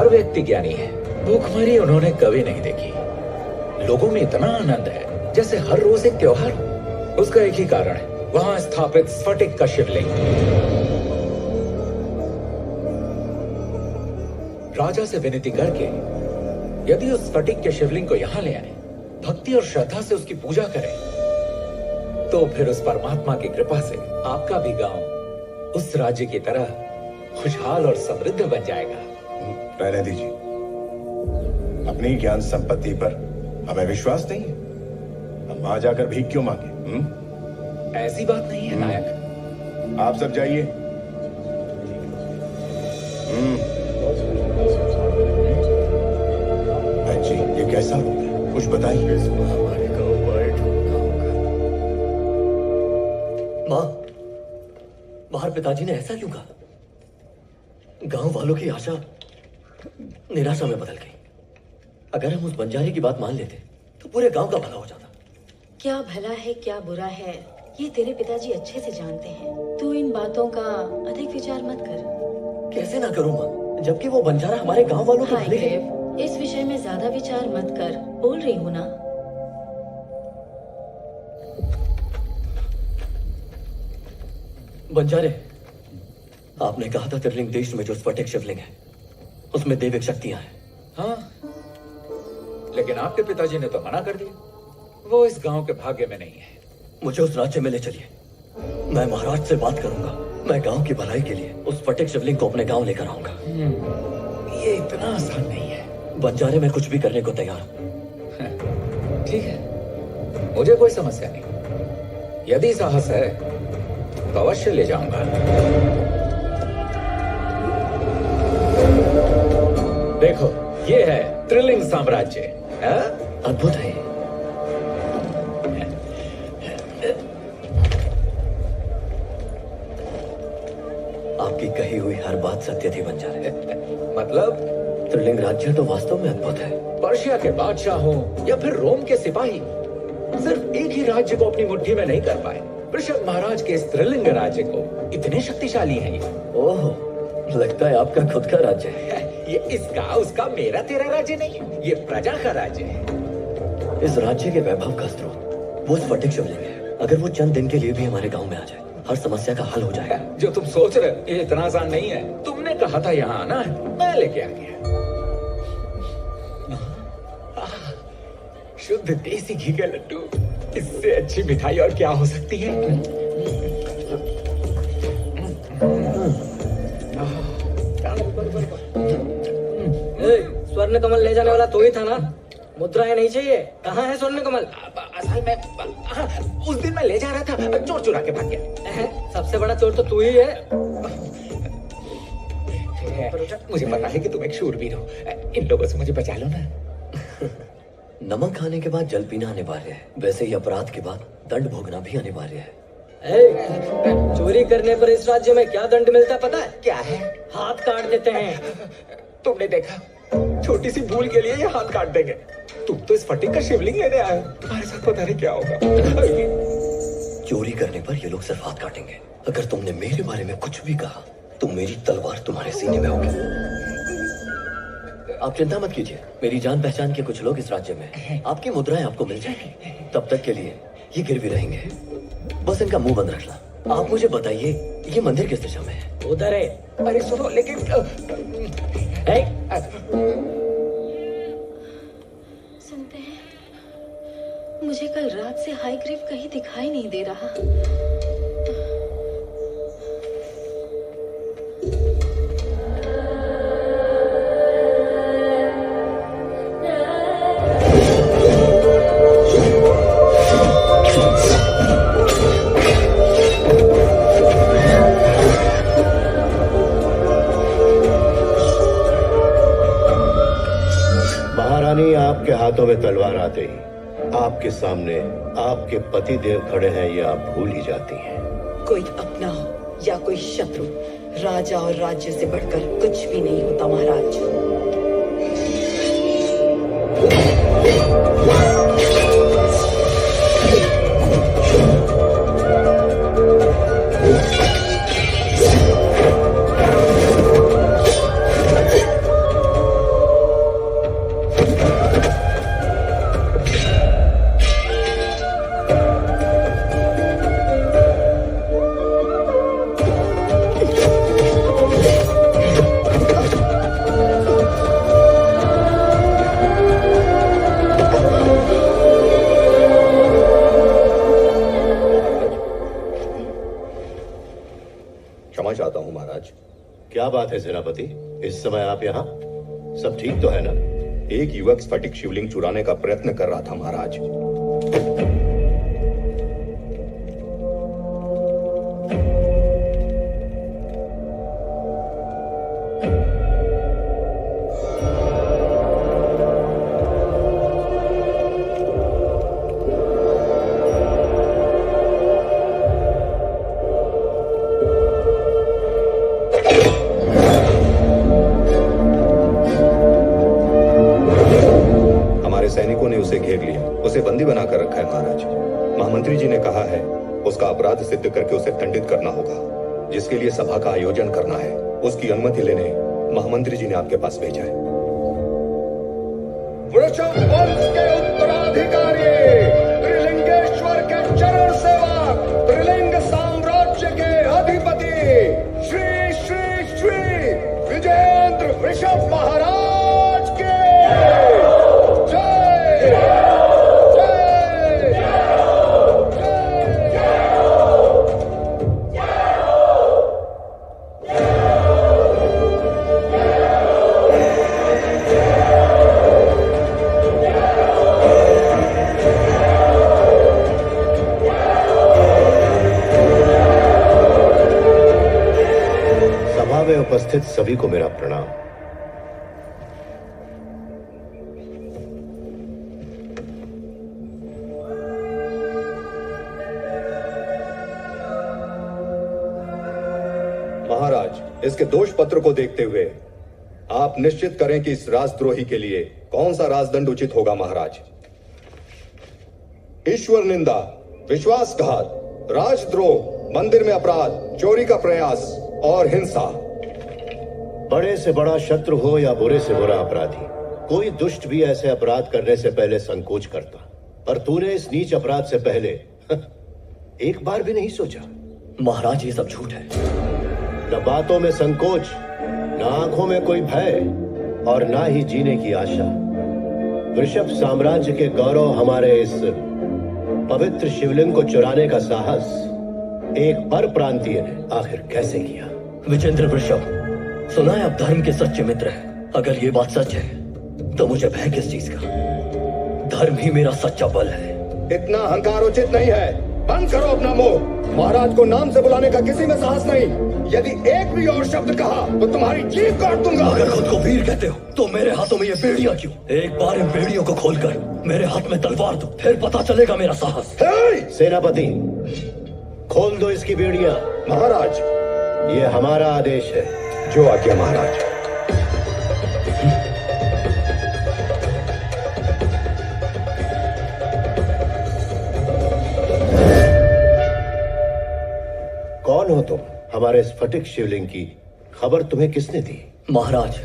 हर व्यक्ति ज्ञानी है। भूखमरी उन्होंने कभी नहीं देखी। लोगों में इतना आनंद है जैसे हर रोज एक त्योहार हो। उसका एक ही कारण है, वहां स्थापित स्फटिक का शिवलिंग। राजा से विनती करके यदि उस स्फटिक के शिवलिंग को यहां ले आए, भक्ति और श्रद्धा से उसकी पूजा करें, तो फिर उस परमात्मा की कृपा से आपका भी गांव उस राज्य की तरह खुशहाल और समृद्ध बन जाएगा। रहने दीजिए, अपनी ज्ञान संपत्ति पर हमें विश्वास नहीं है। हम वहां जाकर भीख क्यों मांगे? ऐसी बात नहीं है नायक। आप सब जाइए। जी, ये कैसा रोग है? कुछ बताइए। हमारे गांव पर ढूंढना होगा। माँ, बाहर पिताजी ने ऐसा क्यों कहा? गांव वालों की आशा निराशा में बदल गई। अगर हम उस बंजारे की बात मान लेते तो पूरे गांव का भला हो जाता। क्या भला है क्या बुरा है ये तेरे पिताजी अच्छे से जानते हैं। तू इन बातों का अधिक विचार मत कर। कैसे ना करूं माँ, जबकि वो बंजारा हमारे गांव वालों के भले के। इस विषय में ज्यादा विचार मत कर। बोल रही हूँ ना। बंजारे, आपने कहा था त्रिलिंग देश में जो स्फटिक शिवलिंग है उसमें दैविक शक्तियां हैं। हाँ, लेकिन आपके पिताजी ने तो मना कर दिया। वो इस गांव के भाग्य में नहीं है। मुझे उस राज्य में ले चलिए। मैं महाराज से बात करूंगा। मैं गांव की भलाई के लिए उस स्फटिक शिवलिंग को अपने गांव लेकर आऊंगा। ये इतना आसान नहीं है। बंजारे में कुछ भी करने को तैयार हूं। ठीक है, मुझे कोई समस्या नहीं। यदि साहस है तो अवश्य ले जाऊंगा। देखो, ये है त्रिलिंग साम्राज्य। अद्भुत है। आपकी कही हुई हर बात सत्य थी बंजारे। मतलब त्रिलिंग राज्य तो वास्तव में अद्भुत है। पर्शिया के बादशाह हो या फिर रोम के सिपाही, सिर्फ एक ही राज्य को अपनी मुट्ठी में नहीं कर पाए। वृषभ महाराज के इस त्रिलिंग राज्य को इतने शक्तिशाली हैं ये। ओह, लगता है आपका खुद का राज्य है। ये इसका उसका मेरा तेरा राज्य नहीं है, ये प्रजा का राज्य है। इस राज्य के वैभव का स्रोत वो स्फटिक शिवलिंग है। अगर वो चंद दिन के लिए भी हमारे गांव में आ जाए, हर समस्या का हल हो जाएगा। जो तुम सोच रहे हो ये इतना आसान नहीं है। तुमने कहा था यहाँ आना है, मैं लेके आ गया। शुद्ध देसी घी के लड्डू, इससे अच्छी मिठाई और क्या हो सकती है? स्वर्ण कमल ले जाने वाला तू ही था ना? मुद्राएं नहीं चाहिए। कहाँ है स्वर्ण कमल? असल में उस दिन मैं ले जा रहा था, चोर चुरा के भाग गया। सबसे बड़ा चोर तो तू ही है। मुझे पता है कि तुम एक शूरवीर हो। इन लोगों से मुझे बचा लो ना। नमक खाने के बाद जल पीना अनिवार्य है, वैसे ही अपराध के बाद दंड भोगना भी अनिवार्य है। चोरी करने पर इस राज्य में क्या दंड मिलता है पता है? क्या है? हाथ काट देते हैं। तुमने देखा, छोटी सी भूल के लिए ये हाथ काट देंगे। तुम तो इस फटिक का शिवलिंग लेने आए हो, तुम्हारे साथ पता नहीं क्या होगा। चोरी करने पर ये लोग सिर्फ हाथ काटेंगे। अगर तुमने मेरे बारे में कुछ भी कहा तो मेरी तलवार तुम्हारे सीने में होगी। आप चिंता मत कीजिए, मेरी जान पहचान के कुछ लोग इस राज्य में हैं। आपकी मुद्राएं आपको मिल जाएंगी। तब तक के लिए ये गिरवी रहेंगे। बस इनका मुंह बंद रखना। आप मुझे बताइए, ये मंदिर किस दिशा में है? उधर है। अरे सुनो, लेकिन सुनते हैं, मुझे कल रात से हाईग्रीव कहीं दिखाई नहीं दे रहा। आपके हाथों में तलवार आते ही आपके सामने आपके पति देव खड़े हैं, ये आप भूल ही जाती हैं। कोई अपना हो या कोई शत्रु, राजा और राज्य से बढ़कर कुछ भी नहीं होता महाराज। बात है सेनापति? इस समय आप यहाँ? सब ठीक तो है ना? एक युवक स्फटिक शिवलिंग चुराने का प्रयत्न कर रहा था महाराज। सैनिकों ने उसे घेर लिया, उसे बंदी बनाकर रखा है महाराज। महामंत्री जी ने कहा है उसका अपराध सिद्ध करके उसे दंडित करना होगा, जिसके लिए सभा का आयोजन करना है। उसकी अनुमति लेने महामंत्री जी ने आपके पास भेजा है। वृषभ वंश के उत्तराधिकारी, त्रिलिंगेश्वर के चरण सेवक, त्रिलिंग साम्राज्य के अधिपति श्री श्री श्री विजेंद्र वृषभ महाराज के उपस्थित सभी को मेरा प्रणाम। महाराज, इसके दोष पत्र को देखते हुए आप निश्चित करें कि इस राजद्रोही के लिए कौन सा राजदंड उचित होगा महाराज। ईश्वर निंदा, विश्वासघात, राजद्रोह, मंदिर में अपराध, चोरी का प्रयास और हिंसा। बड़े से बड़ा शत्रु हो या बुरे से बुरा अपराधी, कोई दुष्ट भी ऐसे अपराध करने से पहले संकोच करता, पर तूने इस नीच अपराध से पहले एक बार भी नहीं सोचा। महाराज, ये सब झूठ है। न बातों में संकोच, न आंखों में कोई भय और ना ही जीने की आशा। वृषभ साम्राज्य के गौरव हमारे इस पवित्र शिवलिंग को चुराने का साहस एक पर प्रांतीय ने आखिर कैसे किया? विजेंद्र वृषभ, सुना है आप धर्म के सच्चे मित्र हैं। अगर ये बात सच है तो मुझे भय किस चीज का? धर्म ही मेरा सच्चा बल है। इतना अहंकार उचित नहीं है। बंद करो अपना मुंह। महाराज को नाम से बुलाने का किसी में साहस नहीं। यदि एक भी और शब्द कहा तो तुम्हारी जीभ काट दूंगा। अगर खुद को वीर कहते हो तो मेरे हाथों में ये बेड़ियां क्यों? एक बार इन बेड़ियों को खोलकर मेरे हाथ में तलवार दो, फिर पता चलेगा मेरा साहस। सेनापति, खोल दो इसकी बेड़ियां। महाराज, ये हमारा आदेश है। जो आज्ञा महाराज। कौन हो तुम? हमारे स्फटिक शिवलिंग की खबर तुम्हें किसने दी? महाराज,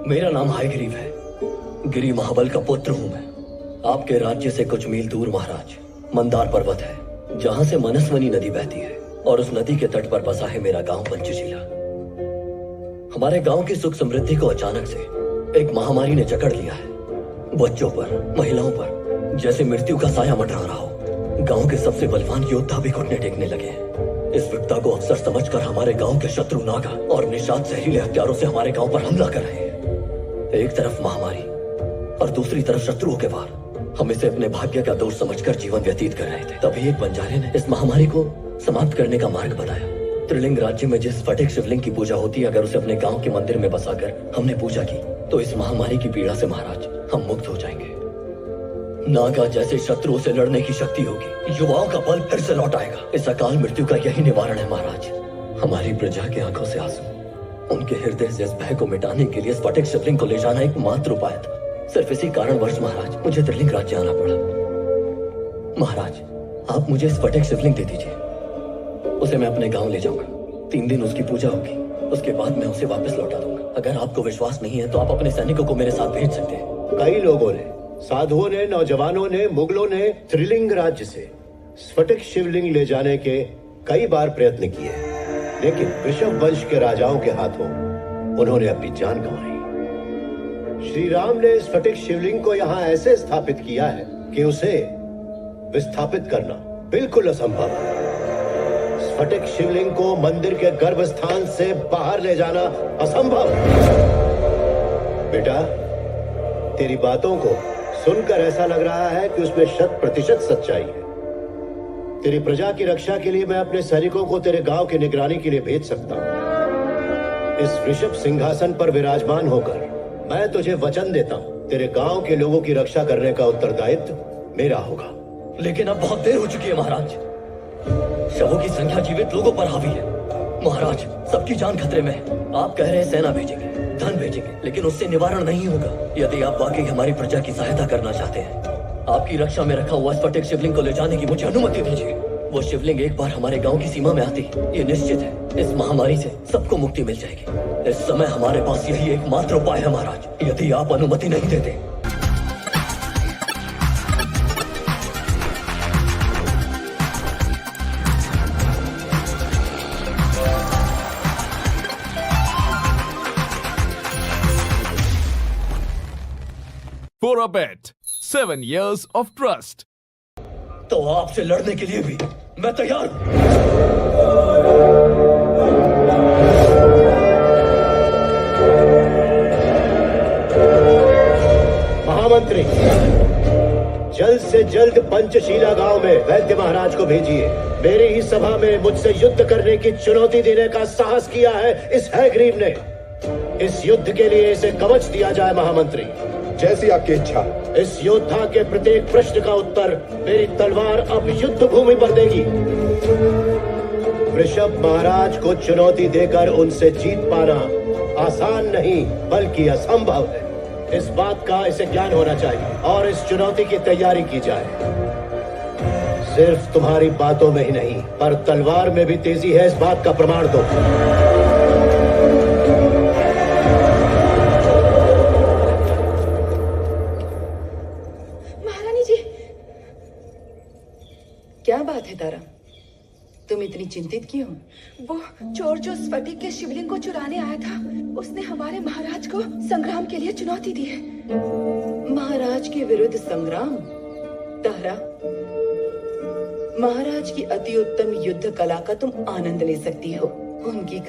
मेरा नाम हायग्रीव है। गिरी महाबल का पुत्र हूं मैं। आपके राज्य से कुछ मील दूर महाराज मंदार पर्वत है, जहां से मनस्वनी नदी बहती है, और उस नदी के तट पर बसा है मेरा गांव पंचशीला। हमारे गांव की सुख समृद्धि को अचानक से एक महामारी ने जकड़ लिया है। बच्चों पर, महिलाओं पर जैसे मृत्यु का साया मंडरा रहा हो। गांव के सबसे बलवान योद्धा भी घुटने टेकने लगे हैं। इस विपदा को अवसर समझकर हमारे गांव के शत्रु नागा और निषाद जहरीले हथियारों से हमारे गांव पर हमला कर रहे हैं। एक तरफ महामारी और दूसरी तरफ शत्रुओं के वार। हम इसे अपने भाग्य का दोष समझकर जीवन व्यतीत कर रहे थे। तभी एक बंजारे ने इस महामारी को समाप्त करने का मार्ग बताया। त्रिलिंग राज्य में जिस स्फटिक शिवलिंग की पूजा होती है, अगर उसे अपने गांव के मंदिर में बसाकर हमने पूजा की तो इस महामारी की पीड़ा से महाराज हम मुक्त हो जाएंगे। नागा जैसे शत्रुओं से लड़ने की शक्ति होगी, युवाओं का बल फिर से लौट आएगा। इस अकाल मृत्यु का यही निवारण है महाराज। हमारी प्रजा की आंखों से आंसू, उनके हृदय से इस भय को मिटाने के लिए स्फटिक शिवलिंग को ले जाना एक मात्र उपाय था। सिर्फ इसी कारणवश महाराज मुझे त्रिलिंग राज्य आना पड़ा। महाराज, आप मुझे स्फटिक शिवलिंग दे दीजिए, उसे मैं अपने गांव ले जाऊंगा। 3 दिन उसकी पूजा होगी, उसके बाद मैं उसे वापस लौटा दूंगा। अगर आपको विश्वास नहीं है तो आप अपने सैनिकों को मेरे साथ भेज सकते हैं। कई लोगों ने, साधुओं ने, नौजवानों ने, मुगलों ने त्रिलिंग राज्य से स्फटिक शिवलिंग ले जाने के कई बार प्रयत्न किए, लेकिन वृषभ वंश के राजाओं के हाथों उन्होंने अपनी जान गंवाई। श्री राम ने स्फटिक शिवलिंग को यहाँ ऐसे स्थापित किया है कि उसे विस्थापित करना बिल्कुल असंभव है। स्फटिक शिवलिंग को मंदिर के गर्भ स्थान से बाहर ले जाना असंभव। बेटा, तेरी बातों को सुनकर ऐसा लग रहा है कि उसमें 100% सच्चाई है। तेरी प्रजा की रक्षा के लिए मैं अपने सैनिकों को तेरे गांव की निगरानी के लिए भेज सकता हूं। इस ऋषभ सिंहासन पर विराजमान होकर मैं तुझे वचन देता हूं, तेरे गांव के लोगों की रक्षा करने का उत्तरदायित्व मेरा होगा। लेकिन अब बहुत देर हो चुकी है महाराज। शवों की संख्या जीवित लोगों पर हावी है। महाराज, सबकी जान खतरे में है। आप कह रहे हैं सेना भेजेंगे, धन भेजेंगे, लेकिन उससे निवारण नहीं होगा। यदि आप वाकई हमारी प्रजा की सहायता करना चाहते हैं, आपकी रक्षा में रखा हुआ स्फटिक शिवलिंग को ले जाने की मुझे अनुमति दीजिए। वो शिवलिंग एक बार हमारे गांव की सीमा में आती, ये निश्चित है इस महामारी से सबको मुक्ति मिल जाएगी। इस समय हमारे पास यही एकमात्र उपाय है महाराज, यदि आप अनुमति नहीं देते। For a bet, 7 years of trust. तो आपसे लड़ने के लिए भी मैं तैयार हूं। महामंत्री, जल्द से जल्द पंचशीला गांव में वैद्य महाराज को भेजिए। मेरी ही सभा में मुझसे युद्ध करने की चुनौती देने का साहस किया है इस हैग्रीव ने। इस युद्ध के लिए इसे कवच दिया जाए। महामंत्री, जैसी आपकी इच्छा। इस योद्धा के प्रत्येक प्रश्न का उत्तर मेरी तलवार अब युद्ध भूमि पर देगी। ऋषभ महाराज को चुनौती देकर उनसे जीत पाना आसान नहीं बल्कि असंभव है। इस बात का इसे ज्ञान होना चाहिए और इस चुनौती की तैयारी की जाए। सिर्फ तुम्हारी बातों में ही नहीं पर तलवार में भी तेजी है, इस बात का प्रमाण दो। क्या बात है तारा, तुम इतनी चिंतित क्यों? वो चोर जो स्फटिक के शिवलिंग को चुराने आया था, उसने हमारे महाराज को संग्राम के लिए चुनौती दी है। महाराज के विरुद्ध संग्राम? तारा, महाराज की अति उत्तम युद्ध कला का तुम आनंद ले सकती हो। उनकी